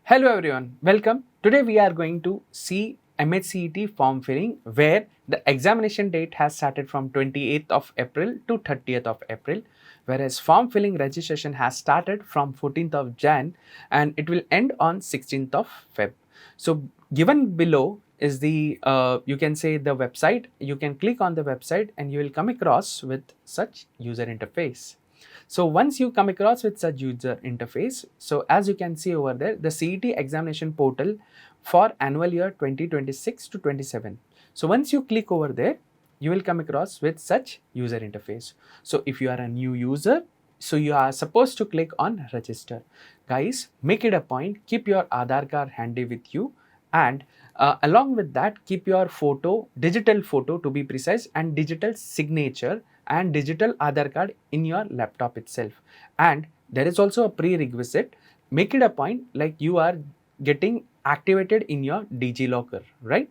Hello everyone, welcome. Today we are going to see MAH-CET form filling where the examination date has started from 28th of April to 30th of April, whereas form filling registration has started from 14th of Jan and it will end on 16th of Feb. So given below is the you can say the website. You can click on the website and you will come across with such user interface. So once you come across with such user interface, so as you can see over there, the CET examination portal for annual year 2026 to 27. So once you click over there, you will come across with such user interface. So if you are a new user, so you are supposed to click on register. Guys, make it a point, keep your Aadhaar card handy with you, and along with that, keep your photo, digital photo to be precise, and digital signature and digital Aadhaar card in your laptop itself. And there is also a prerequisite. Make it a point like you are getting activated in your DigiLocker, right?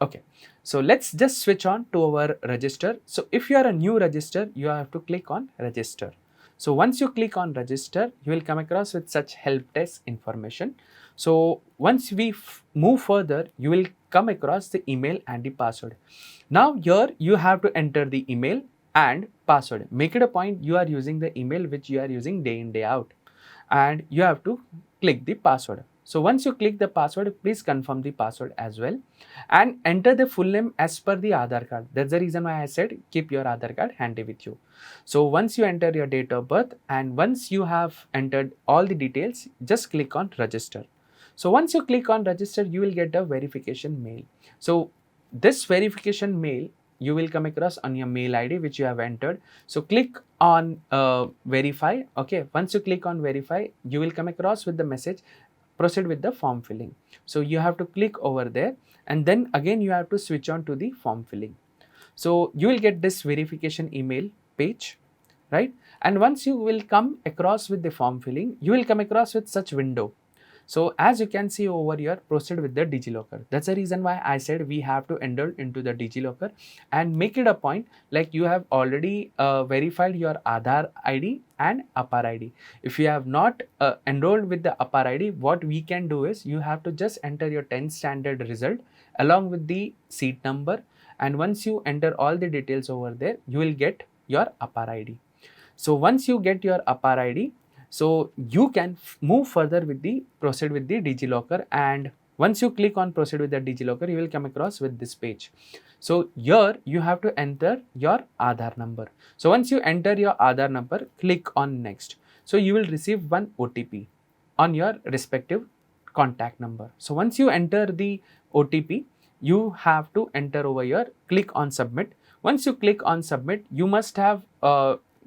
Okay, so let's just switch on to our register. So if you are a new register, you have to click on register. So once you click on register, you will come across with such help desk information. So once we move further, you will come across the email and the password. Now here you have to enter the email and password. Make it a point you are using the email which you are using day in day out, and you have to click the password. So once you click the password, please confirm the password as well and enter the full name as per the Aadhaar card. That's the reason why I said keep your Aadhaar card handy with you. So once you enter your date of birth and once you have entered all the details, just click on register. So once you click on register, you will get a verification mail. So this verification mail you will come across on your mail ID which you have entered. So click on verify. Okay, once you click on verify, you will come across with the message proceed with the form filling. So you have to click over there and then again you have to switch on to the form filling. So you will get this verification email page, right? And once you will come across with the form filling, you will come across with such window. So as you can see over here, proceed with the DigiLocker. That's the reason why I said we have to enroll into the DigiLocker and make it a point like you have already verified your Aadhaar ID and APAAR ID. If you have not enrolled with the APAAR ID, what we can do is you have to just enter your 10th standard result along with the seat number, and once you enter all the details over there, you will get your APAAR ID. So once you get your APAAR ID, so you can move further with the proceed with the DigiLocker, and once you click on proceed with the DigiLocker, you will come across with this page. So here you have to enter your Aadhaar number. So once you enter your Aadhaar number, click on next. So you will receive one OTP on your respective contact number. So once you enter the OTP, you have to enter over here, click on submit. Once you click on submit, you must have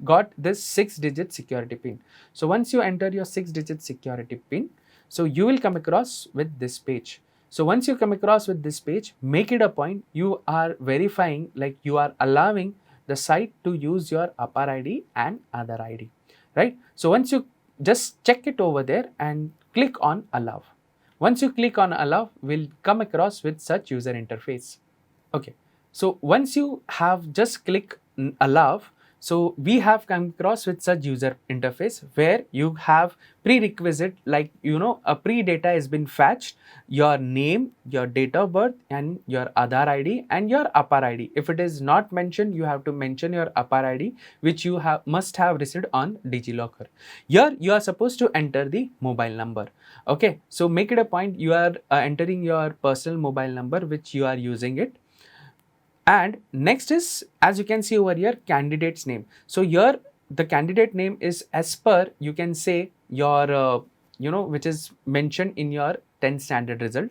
got this 6-digit security pin. So once you enter your 6-digit security pin, so you will come across with this page. So once you come across with this page, make it a point you are verifying, like you are allowing the site to use your APAAR ID and Aadhaar ID, right? So once you just check it over there and click on allow. Once you click on allow, we'll come across with such user interface. Okay, so once you have just click allow, so we have come across with such user interface where you have prerequisite, like a pre-data has been fetched, your name, your date of birth, and your Aadhaar ID and your APAAR ID. If it is not mentioned, you have to mention your APAAR ID, which you must have received on DigiLocker. Here you are supposed to enter the mobile number. Okay, so make it a point you are entering your personal mobile number which you are using it. And next is, as you can see over here, candidate's name. So here the candidate name is as per, you can say, your which is mentioned in your 10th standard result.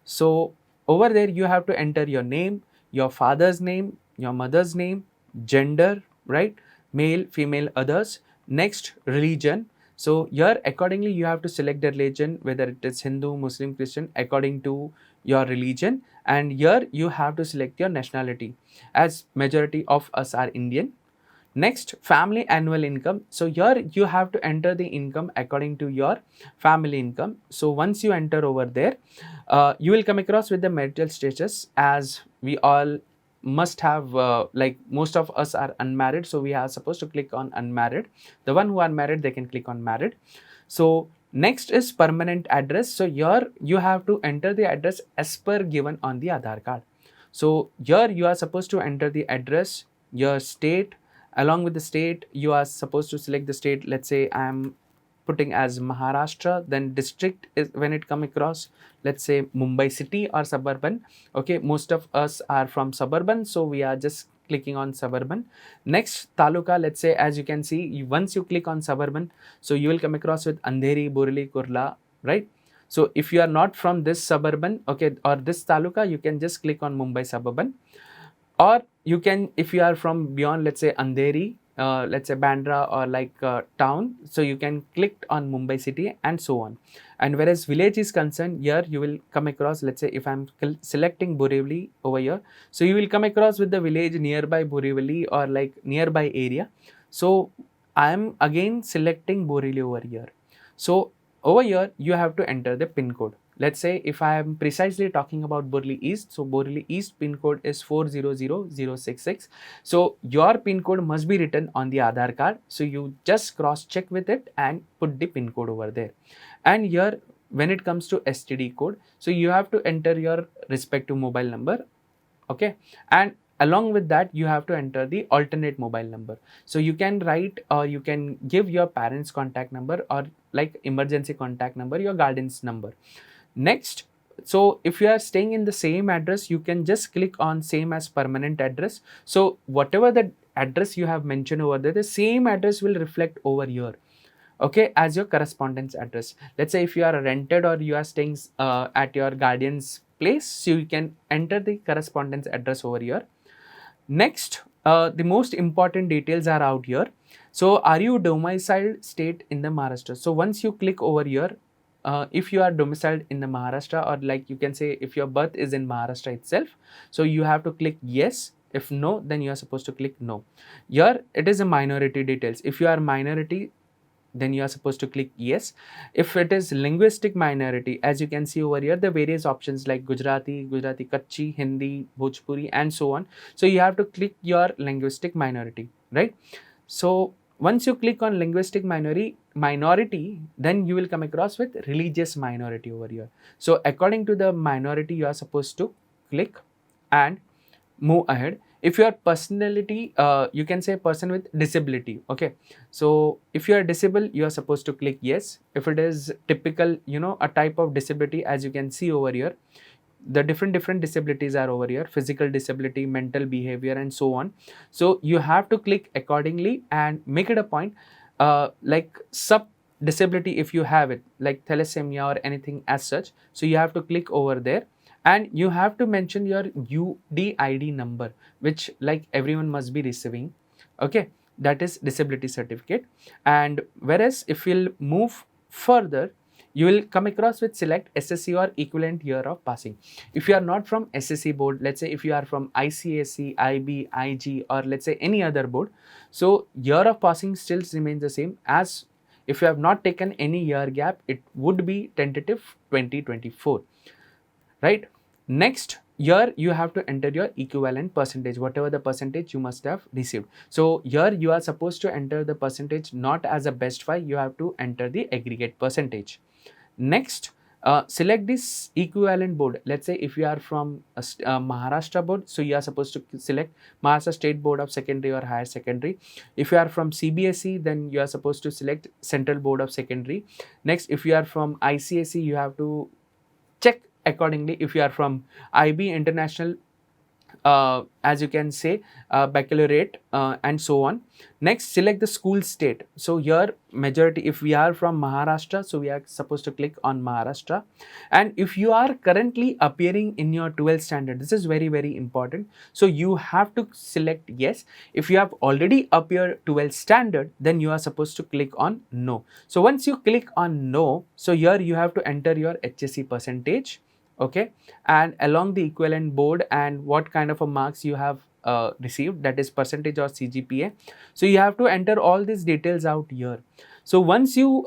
So over there you have to enter your name, your father's name, your mother's name, gender, right? Male, female, others. Next, religion. So here accordingly you have to select the religion, whether it is Hindu, Muslim, Christian, according to your religion. And here you have to select your nationality, as majority of us are Indian. Next, family annual income. So here you have to enter the income according to your family income. So once you enter over there, you will come across with the marital status, as we all must have, like most of us are unmarried, so we are supposed to click on unmarried. The one who are married, they can click on married. So Next is permanent address. So here you have to enter the address as per given on the Aadhaar card. So here you are supposed to enter the address, your state. Along with the state, you are supposed to select the state. Let's say I am putting as Maharashtra. Then district is when it come across, let's say Mumbai city or suburban. Okay, most of us are from suburban, so we are just clicking on suburban. Next, taluka. Let's say, as you can see, once you click on suburban, so you will come across with Andheri, Borivali, Kurla, right? So if you are not from this suburban, okay, or this taluka, you can just click on Mumbai suburban. Or you can, if you are from beyond, let's say Andheri, let's say Bandra or like town, so you can click on Mumbai city and so on. And whereas village is concerned, here you will come across, let's say if I'm selecting Borivali over here, so you will come across with the village nearby Borivali or like nearby area. So I am again selecting Borivali over here. So over here you have to enter the pin code. Let's say if I am precisely talking about Borivali East, so Borivali East pin code is 400066. So your pin code must be written on the Aadhaar card. So you just cross check with it and put the pin code over there. And here when it comes to STD code, so you have to enter your respective mobile number. Okay, and along with that you have to enter the alternate mobile number. So you can write or you can give your parents contact number or like emergency contact number, your guardian's number. Next, so if you are staying in the same address, you can just click on same as permanent address. So whatever the address you have mentioned over there, the same address will reflect over here, okay, as your correspondence address. Let's say if you are rented or you are staying at your guardian's place, so you can enter the correspondence address over here. Next, the most important details are out here. So are you domiciled state in the Maharashtra? So once you click over here, if you are domiciled in the Maharashtra, or like you can say if your birth is in Maharashtra itself, so you have to click yes. If no, then you are supposed to click no. Here it is a minority details. If you are minority, then you are supposed to click yes. If it is linguistic minority, as you can see over here, the various options like Gujarati, Kutchi, Hindi, Bhojpuri and so on. So you have to click your linguistic minority, right? So once you click on linguistic minority, then you will come across with religious minority over here. So according to the minority, you are supposed to click and move ahead. If you are personality, you can say person with disability. Okay, so if you are disabled, you are supposed to click yes. If it is typical, a type of disability, as you can see over here, the different disabilities are over here: physical disability, mental behavior and so on. So you have to click accordingly and make it a point, like sub disability if you have it, like thalassemia or anything as such, so you have to click over there and you have to mention your UDID number, which like everyone must be receiving. Okay, that is disability certificate. And whereas if you'll move further, you will come across with select SSC or equivalent year of passing. If you are not from SSC board, let's say if you are from ICSC, IB, IG or let's say any other board, so year of passing still remains the same. As if you have not taken any year gap, it would be tentative 2024, right? Next year you have to enter your equivalent percentage, whatever the percentage you must have received. So here you are supposed to enter the percentage not as a best five, you have to enter the aggregate percentage. Next, select this equivalent board. Let's say if you are from Maharashtra board, so you are supposed to select Maharashtra State Board of Secondary or Higher Secondary. If you are from CBSE, then you are supposed to select Central Board of Secondary. Next, if you are from ICSE, you have to check accordingly. If you are from IB, International, as you can say, baccalaureate and so on. Next, select the school state. So here majority, if we are from Maharashtra, so we are supposed to click on Maharashtra. And if you are currently appearing in your 12th standard, this is very important, so you have to select yes. If you have already appeared 12th standard, then you are supposed to click on no. So once you click on no, so here you have to enter your HSC percentage, okay, and along the equivalent board and what kind of a marks you have received, that is percentage or CGPA. So you have to enter all these details out here. So once you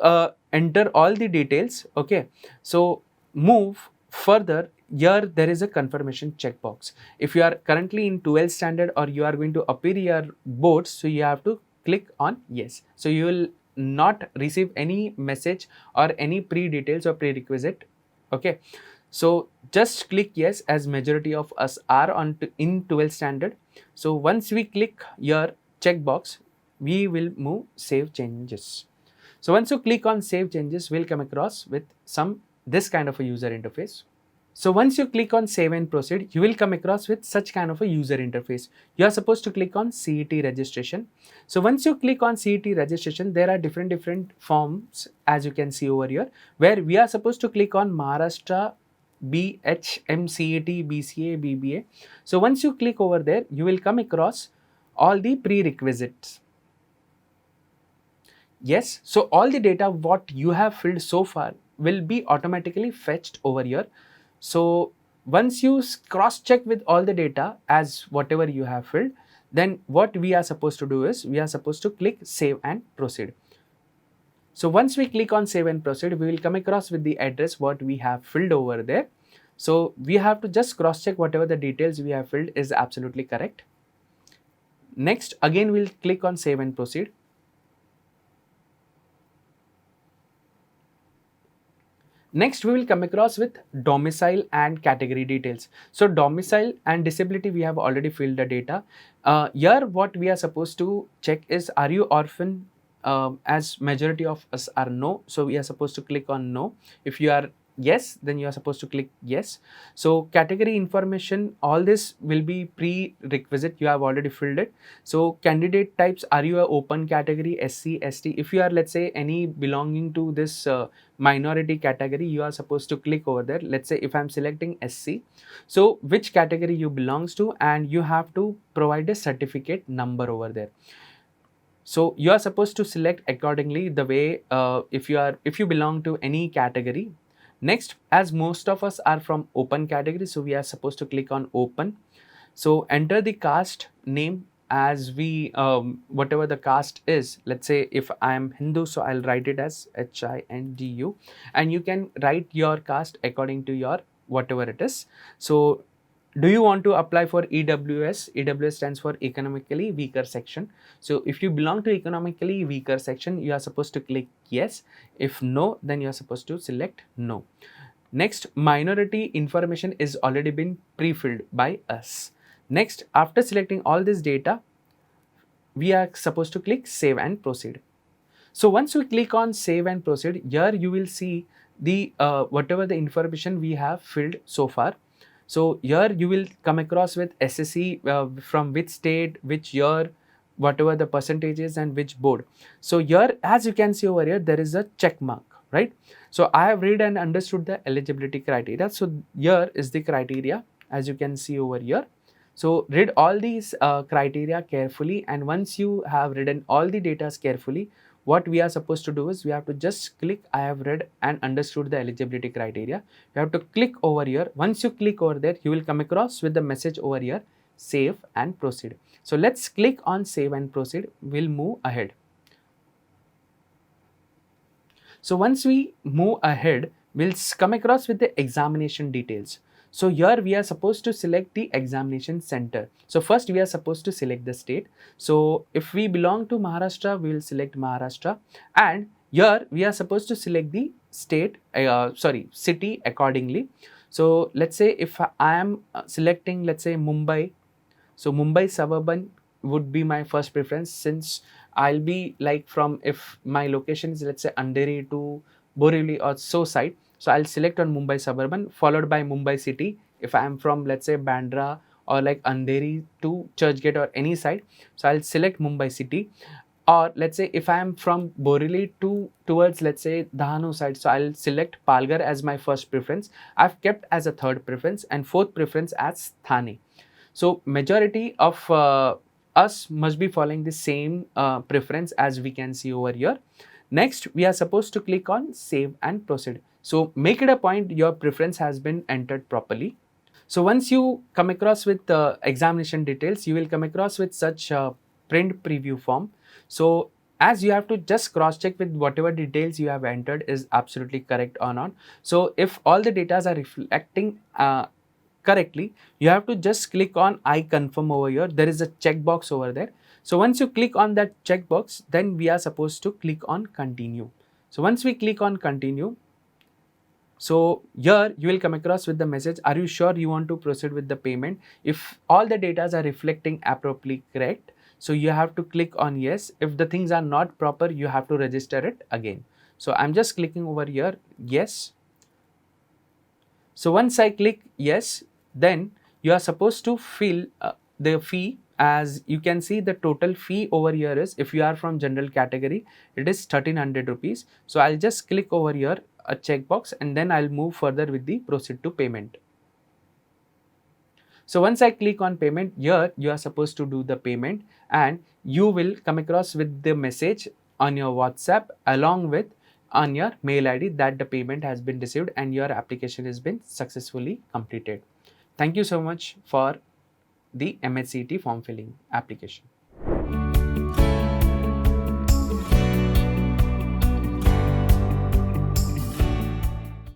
enter all the details, okay, so move further. Here there is a confirmation checkbox. If you are currently in 12th standard or you are going to appear your boards, so you have to click on yes. So you will not receive any message or any pre-details or prerequisite. Okay, so just click yes, as majority of us are on in 12 standard. So once we click your checkbox, we will move save changes. So once you click on save changes, we'll come across with some this kind of a user interface. So once you click on save and proceed, you will come across with such kind of a user interface. You are supposed to click on CET registration. So once you click on CET registration, there are different forms, as you can see over here, where we are supposed to click on Maharashtra BHMCT, BCA, BBA. So once you click over there, you will come across all the prerequisites. Yes, so all the data what you have filled so far will be automatically fetched over here. So once you cross check with all the data as whatever you have filled, then what we are supposed to do is we are supposed to click save and proceed. So once we click on save and proceed, we will come across with the address what we have filled over there. So we have to just cross check whatever the details we have filled is absolutely correct. Next, again we'll click on save and proceed. Next, we will come across with domicile and category details. So domicile and disability, we have already filled the data. Here, what we are supposed to check is, are you orphan? As majority of us are no, so we are supposed to click on no. If you are yes, then you are supposed to click yes. So category information, all this will be prerequisite, you have already filled it. So candidate types, are you a open category, SC, ST? If you are, let's say, any belonging to this minority category, you are supposed to click over there. Let's say if I'm selecting SC, so which category you belongs to, and you have to provide a certificate number over there. So you are supposed to select accordingly the way if you belong to any category. Next, as most of us are from open category, so we are supposed to click on open. So enter the caste name as we whatever the caste is. Let's say if I am Hindu, so I'll write it as HINDU, and you can write your caste according to your whatever it is. So do you want to apply for EWS? EWS stands for economically weaker section. So if you belong to economically weaker section, you are supposed to click yes. If no, then you are supposed to select no. Next, minority information is already been pre-filled by us. Next, after selecting all this data, we are supposed to click save and proceed. So once we click on save and proceed, here you will see the whatever the information we have filled so far. So here you will come across with SSC from which state, which year, whatever the percentages, and which board. So here, as you can see over here, there is a check mark, right? So I have read and understood the eligibility criteria. So here is the criteria, as you can see over here. So read all these criteria carefully, and once you have written all the data carefully, what we are supposed to do is we have to just click I have read and understood the eligibility criteria. You have to click over here. Once you click over there, you will come across with the message over here, save and proceed. So let's click on save and proceed. We'll move ahead. So once we move ahead, we'll come across with the examination details. So here we are supposed to select the examination center. So first we are supposed to select the state. So if we belong to Maharashtra, we will select Maharashtra, and here we are supposed to select the state, city accordingly. So let's say if I am selecting, let's say Mumbai, so Mumbai suburban would be my first preference, since I'll be like from, if my location is, let's say, Andheri to Borivali or so side, so I'll select on Mumbai suburban, followed by Mumbai city. If I am from, let's say, Bandra or like Andheri to Churchgate or any side, so I'll select Mumbai city. Or let's say if I am from Borivali towards, let's say, Dahanu side, so I'll select Palghar as my first preference. I've kept as a third preference, and fourth preference as Thane. So majority of us must be following the same preference, as we can see over here. Next, we are supposed to click on save and proceed. So make it a point your preference has been entered properly. So once you come across with examination details, you will come across with such print preview form. So as you have to just cross check with whatever details you have entered is absolutely correct or not. So if all the data are reflecting correctly, you have to just click on I confirm over here. There is a checkbox over there. So once you click on that checkbox, then we are supposed to click on continue. So once we click on continue, so here you will come across with the message, are you sure you want to proceed with the payment? If all the data are reflecting appropriately correct, so you have to click on yes. If the things are not proper, you have to register it again. So I'm just clicking over here, yes. So once I click yes, then you are supposed to fill the fee. As you can see, the total fee over here is, if you are from general category, it is 1300 rupees. So I'll just click over here a checkbox, and then I'll move further with the proceed to payment. So once I click on payment, here you are supposed to do the payment, and you will come across with the message on your WhatsApp along with on your mail ID that the payment has been received and your application has been successfully completed. Thank you so much for the MAH-CET form filling application.